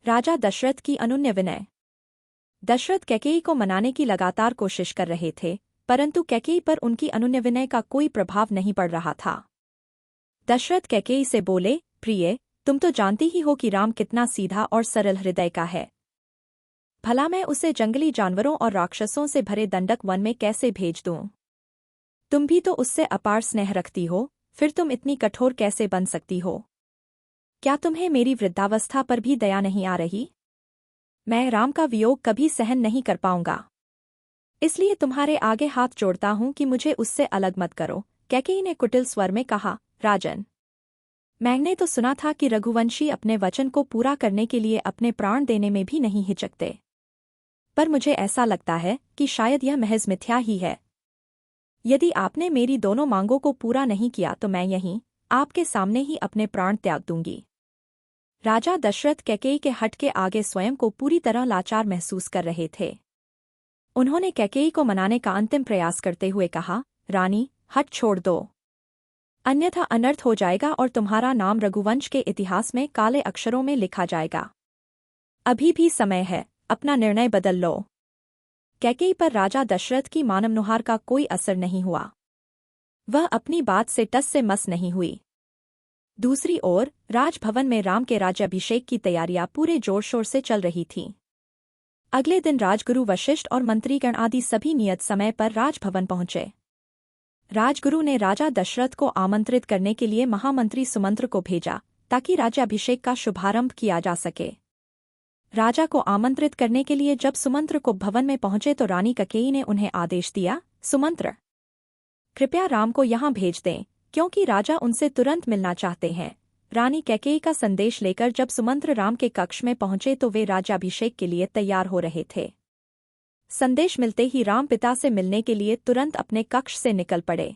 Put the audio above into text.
राजा दशरथ की अनन्य विनय। दशरथ कैकेयी को मनाने की लगातार कोशिश कर रहे थे, परंतु कैकेयी पर उनकी अनन्य विनय का कोई प्रभाव नहीं पड़ रहा था। दशरथ कैकेयी से बोले, प्रिय, तुम तो जानती ही हो कि राम कितना सीधा और सरल हृदय का है। भला मैं उसे जंगली जानवरों और राक्षसों से भरे दंडक वन में कैसे भेज दूं? तुम भी तो उससे अपार स्नेह रखती हो, फिर तुम इतनी कठोर कैसे बन सकती हो? क्या तुम्हें मेरी वृद्धावस्था पर भी दया नहीं आ रही? मैं राम का वियोग कभी सहन नहीं कर पाऊंगा, इसलिए तुम्हारे आगे हाथ जोड़ता हूं कि मुझे उससे अलग मत करो। कैकेयी ने कुटिल स्वर में कहा, राजन, मैंने तो सुना था कि रघुवंशी अपने वचन को पूरा करने के लिए अपने प्राण देने में भी नहीं हिचकते, पर मुझे ऐसा लगता है कि शायद यह महज मिथ्या ही है। यदि आपने मेरी दोनों मांगों को पूरा नहीं किया तो मैं यहीं आपके सामने ही अपने प्राण त्याग दूंगी। राजा दशरथ कैकेयी के हठ के आगे स्वयं को पूरी तरह लाचार महसूस कर रहे थे। उन्होंने कैकेयी को मनाने का अंतिम प्रयास करते हुए कहा, रानी, हठ छोड़ दो, अन्यथा अनर्थ हो जाएगा और तुम्हारा नाम रघुवंश के इतिहास में काले अक्षरों में लिखा जाएगा। अभी भी समय है, अपना निर्णय बदल लो। कैकेयी पर राजा दशरथ की मानवनुहार का कोई असर नहीं हुआ। वह अपनी बात से टस से मस नहीं हुई। दूसरी ओर राजभवन में राम के राज्याभिषेक की तैयारियां पूरे जोर शोर से चल रही थीं। अगले दिन राजगुरु वशिष्ठ और मंत्रीगण आदि सभी नियत समय पर राजभवन पहुंचे। राजगुरु ने राजा दशरथ को आमंत्रित करने के लिए महामंत्री सुमंत्र को भेजा, ताकि राज्याभिषेक का शुभारंभ किया जा सके। राजा को आमंत्रित करने के लिए जब सुमंत्र को भवन में पहुंचे तो रानी कैकेयी ने उन्हें आदेश दिया, सुमंत्र, कृपया राम को यहाँ भेज दें, क्योंकि राजा उनसे तुरंत मिलना चाहते हैं। रानी कैकेयी का संदेश लेकर जब सुमंत्र राम के कक्ष में पहुंचे तो वे राज्याभिषेक के लिए तैयार हो रहे थे। संदेश मिलते ही राम पिता से मिलने के लिए तुरंत अपने कक्ष से निकल पड़े।